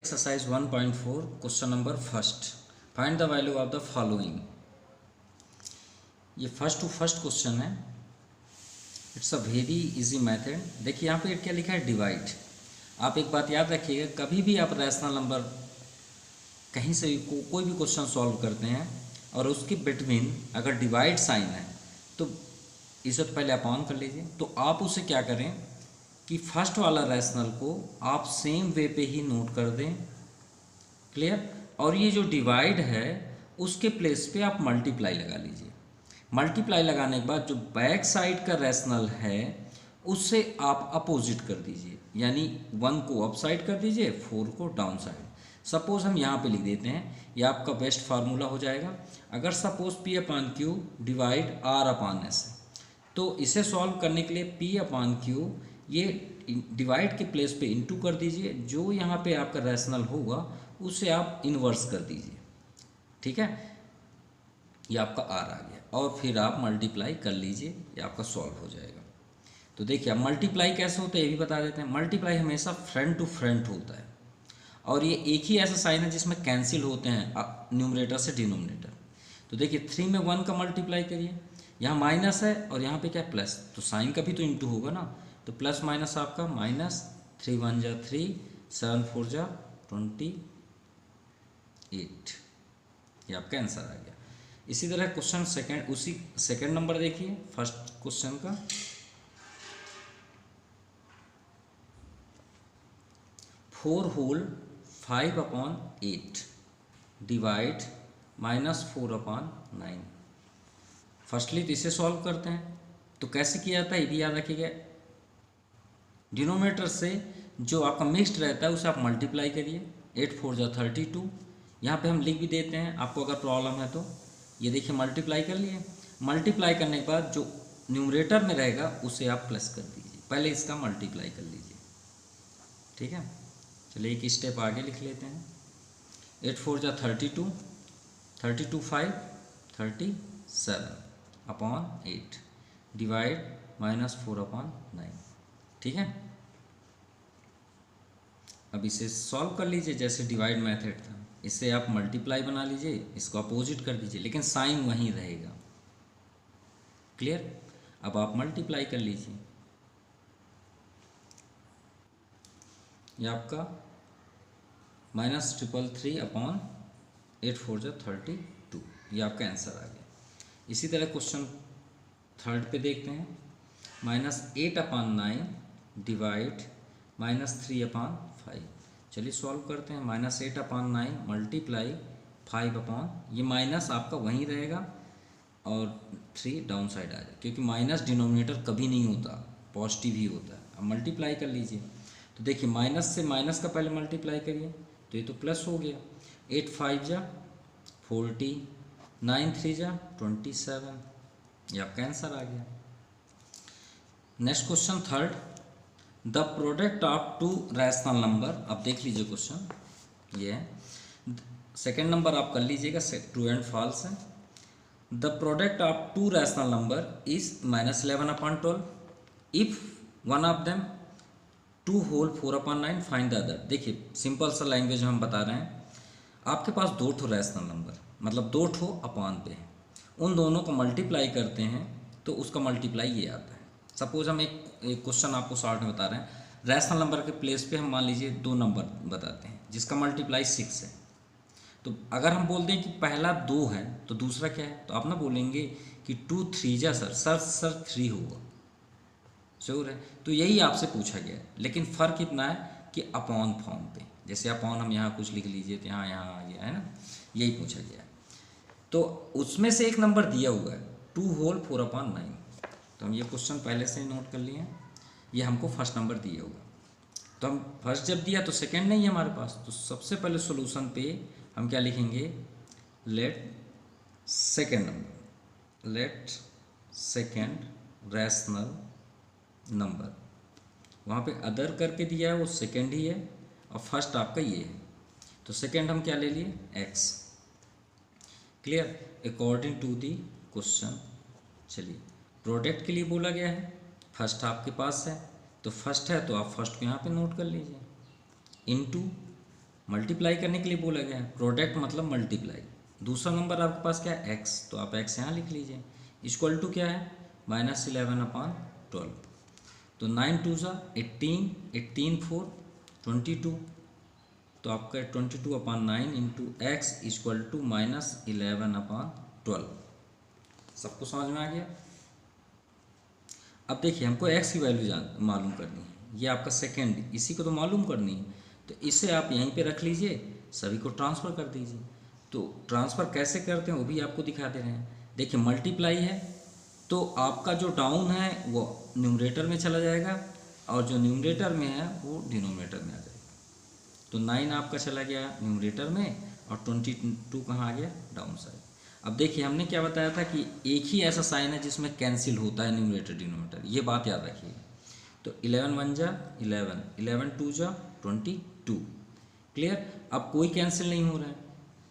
Exercise 1.4 question number first. Find the value of the following. ये first to first question है. It's a very easy method. देखिए यहाँ पे क्या लिखा है, डिवाइड. आप एक बात याद रखिएगा, कभी भी आप रैशनल नंबर कहीं से भी कोई भी क्वेश्चन सॉल्व करते हैं और उसके बिटवीन अगर डिवाइड साइन है तो इसे तो पहले अपॉन कर लीजिए. तो आप उसे क्या करें कि फर्स्ट वाला रैशनल को आप सेम वे पे ही नोट कर दें. क्लियर. और ये जो डिवाइड है उसके प्लेस पे आप मल्टीप्लाई लगा लीजिए. मल्टीप्लाई लगाने के बाद जो बैक साइड का रैशनल है उससे आप अपोजिट कर दीजिए, यानी 1 को अप साइड कर दीजिए, 4 को डाउन साइड. सपोज हम यहाँ पे लिख देते हैं, ये आपका बेस्ट फार्मूला हो जाएगा. अगर सपोज P अपान क्यू डिवाइड R अपान S, तो इसे सॉल्व करने के लिए P अपान क्यू ये डिवाइड के प्लेस पे इंटू कर दीजिए, जो यहाँ पे आपका रैशनल होगा उसे आप इन्वर्स कर दीजिए. ठीक है, ये आपका R आ गया और फिर आप मल्टीप्लाई कर लीजिए, ये आपका सॉल्व हो जाएगा. तो देखिए अब मल्टीप्लाई कैसे होता है ये भी बता देते हैं. मल्टीप्लाई हमेशा फ्रंट टू फ्रंट होता है और ये एक ही ऐसा साइन है जिसमें कैंसिल होते हैं न्यूमरेटर से डिनोमिनेटर. तो देखिए 3 में 1 का मल्टीप्लाई करिए, यहाँ माइनस है और यहाँ पे क्या है प्लस, तो साइन का भी तो इंटू होगा ना. तो प्लस माइनस आपका माइनस, 3 1 जा 3, 7 4 जा 28, ये आपका आंसर आ गया. इसी तरह क्वेश्चन सेकंड, उसी सेकंड नंबर देखिए फर्स्ट क्वेश्चन का. 4 whole 5 upon 8 divide -4 upon 9. Firstly तो इसे सॉल्व करते हैं. तो कैसे किया जाता है ये भी याद रखिएगा. डिनोमिनेटर से जो आपका मिक्स्ड रहता है उसे आप मल्टीप्लाई करिए. 8 4 जा 32. यहाँ पे हम लिख भी देते हैं आपको अगर प्रॉब्लम है तो. ये देखिए मल्टीप्लाई कर लिए. मल्टीप्लाई करने के बाद जो न्यूमरेटर में रहेगा उसे आप प्लस कर दीजिए. पहले इसका मल्टीप्लाई कर लीजिए. ठीक है, चलिए एक स्टेप आगे लिख लेते हैं. 8 4 जा 32, 32 5 37 अपॉन 8 डिवाइड -4 अपॉन 9. ठीक है, अब इसे सॉल्व कर लीजिए जैसे डिवाइड मेथड था. इसे आप मल्टीप्लाई बना लीजिए, इसको अपोजिट कर दीजिए, लेकिन साइन वहीं रहेगा. क्लियर. अब आप मल्टीप्लाई कर लीजिए, ये आपका -333 अपॉन 8 4 जा 32, ये आपका आंसर आ गया. इसी तरह क्वेश्चन थर्ड पे देखते हैं. -8 अपॉन 9 डिवाइड -3 अपॉन 5. चलिए सॉल्व करते हैं. -8 अपॉन 9 मल्टीप्लाई 5 अपॉन, ये माइनस आपका वहीं रहेगा और 3 डाउन साइड आ जाए, क्योंकि माइनस डिनोमिनेटर कभी नहीं होता, पॉजिटिव ही होता है. अब मल्टीप्लाई कर लीजिए. तो देखिए माइनस से माइनस का पहले मल्टीप्लाई करिए तो ये तो प्लस हो गया. 8 5 जा 40, 9 3 जा 27, ये आपका आंसर आ गया. Next question third. The product of two rational number. अब देख लीजिए क्वेश्चन ये है. सेकेंड नंबर आप कर लीजिएगा, ट्रू एंड फॉल्स है. The product of two rational number is -11 upon 12 if one of them 2 whole 4 upon 9 find the other. देखिए सिंपल सा लैंग्वेज में हम बता रहे हैं. आपके पास 2 ठो रैशनल नंबर, मतलब 2 ठो अपॉन पे है, उन दोनों को मल्टीप्लाई करते हैं तो उसका मल्टीप्लाई ये आता है. सपोज हम एक क्वेश्चन आपको शॉर्ट में बता रहे हैं. रैशनल नंबर के प्लेस पे हम मान लीजिए 2 नंबर बताते हैं जिसका मल्टीप्लाई 6 है. तो अगर हम बोल दें कि पहला 2 है तो दूसरा क्या है, तो आप ना बोलेंगे कि 2 3 जा सर 3 होगा. श्योर है. तो यही आपसे पूछा गया है, लेकिन फ़र्क इतना है कि अपॉन फॉर्म पे. जैसे अपॉन हम यहाँ कुछ लिख लीजिए तो यहाँ आ गया है ना, यही पूछा गया है. तो उसमें से एक नंबर दिया हुआ है 2 होल 4 अपॉन 9. तो हम ये क्वेश्चन पहले से ही नोट कर लिए हैं. ये हमको फर्स्ट नंबर दिया हुआ. तो हम फर्स्ट जब दिया तो सेकंड नहीं है हमारे पास, तो सबसे पहले सॉल्यूशन पे हम क्या लिखेंगे, let second number, let second rational number. वहाँ पे अदर करके दिया है वो सेकंड ही है और फर्स्ट आपका ये है. तो सेकंड हम क्या ले लिए, x. Clear. According to the question. चलिए प्रोडक्ट के लिए बोला गया है, फर्स्ट आपके पास है तो फर्स्ट है तो आप फर्स्ट को यहाँ पे नोट कर लीजिए. इनटू मल्टीप्लाई करने के लिए बोला गया है, प्रोडक्ट मतलब मल्टीप्लाई। दूसरा नंबर आपके पास क्या है, एक्स, तो आप एक्स यहाँ लिख लीजिए। इक्वल टू क्या है, -11/12। तो 9 2 ज़ा 18, 18 4 22, तो आपका 22/9 इंटू एक्स इक्वल टू -11/12। सबको समझ में आ गया। अब देखिए हमको एक्स की वैल्यू मालूम करनी है, ये आपका सेकेंड, इसी को तो मालूम करनी है। तो इसे आप यहीं पे रख लीजिए, सभी को ट्रांसफ़र कर दीजिए। तो ट्रांसफ़र कैसे करते हैं वो भी आपको दिखा दे रहे हैं। देखिए मल्टीप्लाई है तो आपका जो डाउन है वो न्यूमरेटर में चला जाएगा और जो न्यूमरेटर में है वो डिनोमिनेटर में आ जाएगा। तो 9 आपका चला गया न्यूमरेटर में और 22 कहाँ आ गया, डाउन साइड। अब देखिए हमने क्या बताया था कि एक ही ऐसा साइन है जिसमें कैंसिल होता है न्यूमरेटर डिनोमिनेटर, ये बात याद रखिएगा। तो 11 1 जा 11, 11 2 जा 22, क्लियर। अब कोई कैंसिल नहीं हो रहा है,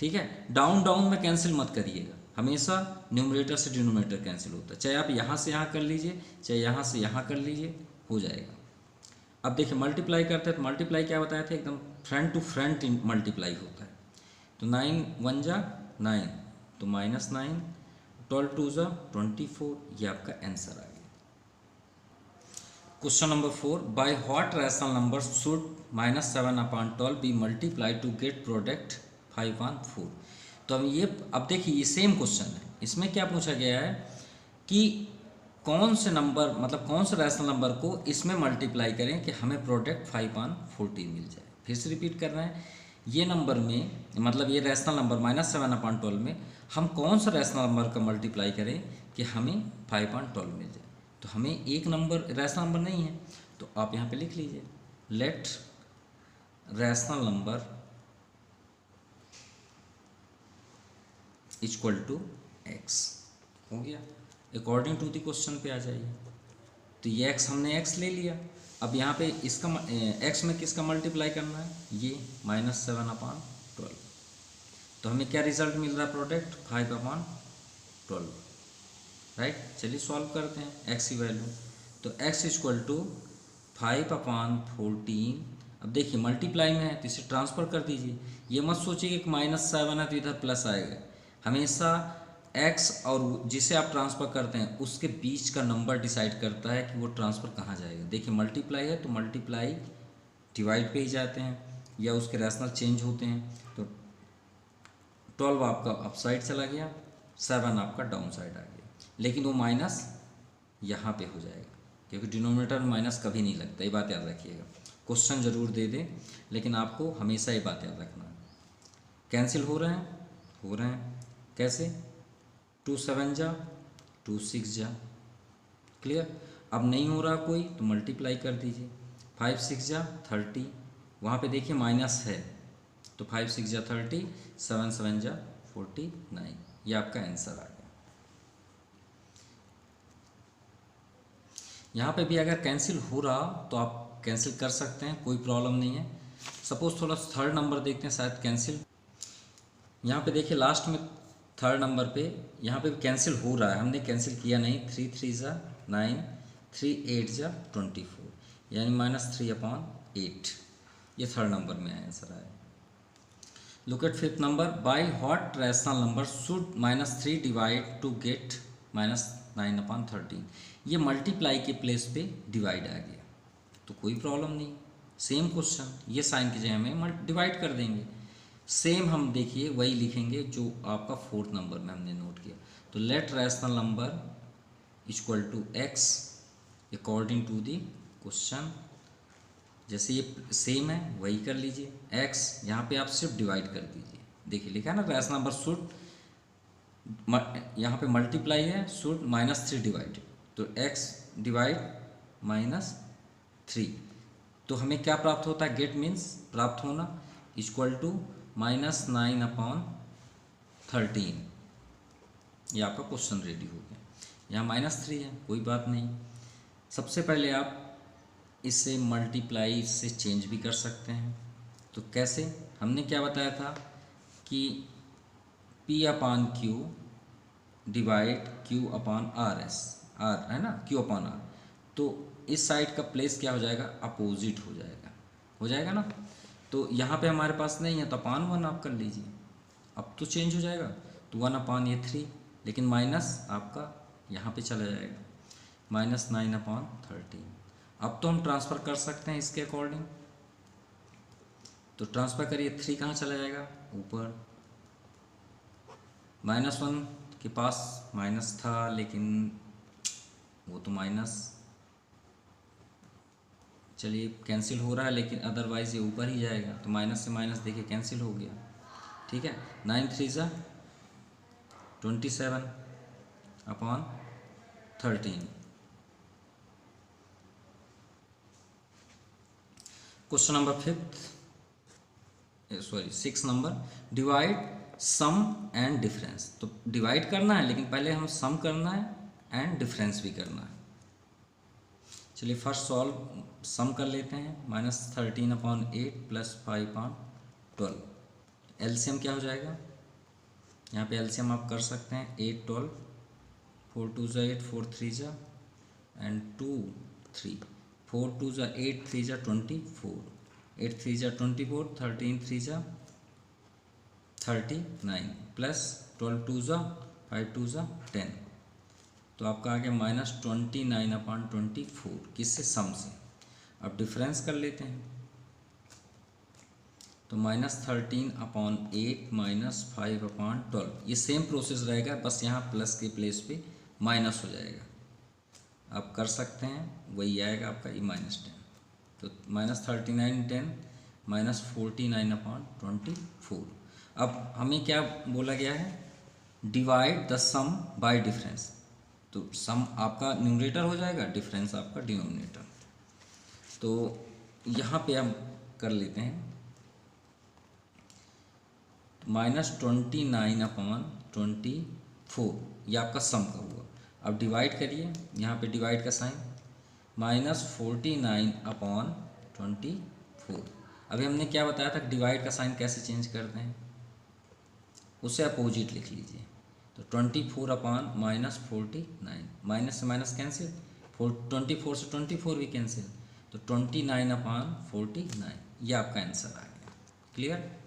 ठीक है। डाउन डाउन में कैंसिल मत करिएगा, हमेशा न्यूमरेटर से डिनोमिनेटर कैंसिल होता है, चाहे आप यहाँ से यहाँ कर लीजिए चाहे यहाँ से यहाँ कर लीजिए, हो जाएगा। अब देखिए मल्टीप्लाई करते हैं तो मल्टीप्लाई क्या बताया था, एकदम फ्रंट टू फ्रंट मल्टीप्लाई होता है। तो 9 1 जा 9, तो -9, 12 2 जा 24, ये आपका आंसर आ गया। Question number 4, by what rational number should -7/12 be multiply to get product 5/4। तो अब देखिए ये सेम क्वेश्चन है, इसमें क्या पूछा गया है कि कौन से नंबर मतलब कौन से रैशनल नंबर को इसमें मल्टीप्लाई करें कि हमें प्रोडक्ट 5/14 मिल जाए। फिर से रिपीट कर रहे हैं, ये नंबर में मतलब ये रैशनल नंबर -7/12 में हम कौन सा रैशनल नंबर का मल्टीप्लाई करें कि हमें 5/12 मिल जाए। तो हमें एक नंबर रैशनल नंबर नहीं है, तो आप यहाँ पे लिख लीजिए, let rational number equal to x. हो गया, अकॉर्डिंग टू द क्वेश्चन पे आ जाइए। तो ये एक्स हमने एक्स ले लिया, अब यहाँ पे इसका एक्स में किसका मल्टीप्लाई करना है, ये -7/12। तो हमें क्या रिजल्ट मिल रहा है, प्रोडक्ट 5/12, राइट। चलिए सॉल्व करते हैं एक्स की वैल्यू। तो एक्स इक्वल टू 5/14। अब देखिए मल्टीप्लाई में है तो इसे ट्रांसफ़र कर दीजिए, ये मत सोचिए कि -7 है तो इधर प्लस आएगा। हमेशा एक्स और जिसे आप ट्रांसफ़र करते हैं उसके बीच का नंबर डिसाइड करता है कि वो ट्रांसफ़र कहाँ जाएगा। देखिए मल्टीप्लाई है तो मल्टीप्लाई डिवाइड पे ही जाते हैं या उसके रैशनल चेंज होते हैं। तो 12 आपका अप साइड चला गया, 7 आपका डाउन साइड आ गया, लेकिन वो माइनस यहाँ पे हो जाएगा क्योंकि डिनोमिनेटर में माइनस कभी नहीं लगता, ये बात याद रखिएगा। क्वेश्चन ज़रूर दे दें लेकिन आपको हमेशा ये बात याद रखना है। कैंसिल हो रहे हैं कैसे, 2 7 जा 2 6 जा, क्लियर। अब नहीं हो रहा कोई तो मल्टीप्लाई कर दीजिए, 5 6 जा 30, वहाँ पे देखिए माइनस है तो 5 6 जा 30, 7 7 जा 49, ये आपका आंसर आ गया। यहाँ पे भी अगर कैंसिल हो रहा तो आप कैंसिल कर सकते हैं, कोई प्रॉब्लम नहीं है। सपोज़ थोड़ा थर्ड नंबर देखते हैं, शायद कैंसिल, यहाँ पे देखिए लास्ट में थर्ड नंबर पे यहाँ पे कैंसिल हो रहा है, हमने कैंसिल किया नहीं। 3 3 जा 9, 3 8 जा 24, यानी -3/8, ये थर्ड नंबर में आंसर आया। Look at fifth number, by what rational number should -3 divide to get -9/13। ये मल्टीप्लाई के प्लेस पे डिवाइड आ गया तो कोई प्रॉब्लम नहीं, सेम क्वेश्चन, ये साइन की जगह में डिवाइड कर देंगे। सेम हम देखिए वही लिखेंगे जो आपका फोर्थ नंबर में हमने नोट किया। तो let rational number equal to x according to the question, जैसे ये सेम है वही कर लीजिए। एक्स यहाँ पे आप सिर्फ डिवाइड कर दीजिए, देखिए लिखा है ना रैशनल नंबर शुड, यहाँ पे मल्टीप्लाई है, शुड -3 डिवाइड, तो एक्स डिवाइड -3, तो हमें क्या प्राप्त होता है, गेट मीन्स प्राप्त होना, इक्वल टू -9/13। ये आपका क्वेश्चन रेडी हो गया। यहाँ -3 है, कोई बात नहीं। सबसे पहले आप इसे मल्टीप्लाई से चेंज भी कर सकते हैं। तो कैसे, हमने क्या बताया था कि P/Q डिवाइड Q/RS, R है ना, Q/R, तो इस साइड का प्लेस क्या हो जाएगा, अपोजिट हो जाएगा ना। तो यहाँ पे हमारे पास नहीं है तो अपान 1 आप कर लीजिए, अब तो चेंज हो जाएगा, तो 1 अपान ये 3, लेकिन माइनस आपका यहाँ पे चला जाएगा, -9/13। अब तो हम ट्रांसफ़र कर सकते हैं इसके अकॉर्डिंग, तो ट्रांसफ़र करिए, 3 कहाँ चला जाएगा ऊपर, -1 के पास माइनस था लेकिन वो तो माइनस, चलिए कैंसिल हो रहा है लेकिन अदरवाइज़ ये ऊपर ही जाएगा, तो माइनस से माइनस देखिए कैंसिल हो गया, ठीक है। 9 3 ज़ा 27/13। Question number 6 number, divide sum and difference. तो डिवाइड करना है लेकिन पहले हम सम करना है एंड डिफरेंस भी करना है। चलिए फर्स्ट सॉल्व सम कर लेते हैं, -13/8 + 5/12। एलसीएम क्या हो जाएगा, यहाँ पे एलसीएम आप कर सकते हैं, 8 12, 4 2 ज़ा 8, 4 3 ज़ा एंड 2 3, 4 2 ज़ा 8, 3 ज़ा 24, 8 3 ज़ा 24, 13 3 ज़ा 39 प्लस 12 2 ज़ा 5 2 ज़ा 10, तो आपका आ गया -29/24, किससे, सम से। अब डिफरेंस कर लेते हैं, तो -13/8 -5/12, ये सेम प्रोसेस रहेगा, बस यहाँ प्लस के प्लेस पे माइनस हो जाएगा, आप कर सकते हैं, वही आएगा आपका ये -10, तो -39 10 -49/24। अब हमें क्या बोला गया है, divide the sum by difference, तो सम आपका न्यूमरेटर हो जाएगा, डिफरेंस आपका डिनोमिनेटर। तो यहाँ पे हम कर लेते हैं, -29/24 ये आपका सम का हुआ। अब डिवाइड करिए, यहाँ पे डिवाइड का साइन, -49/24। अभी हमने क्या बताया था, डिवाइड का साइन कैसे चेंज करते हैं, उसे अपोजिट लिख लीजिए, तो 24/-49, माइनस से माइनस कैंसिल, 24 से 24 भी कैंसिल, तो 29/49, ये आपका आंसर आ गया। क्लियर।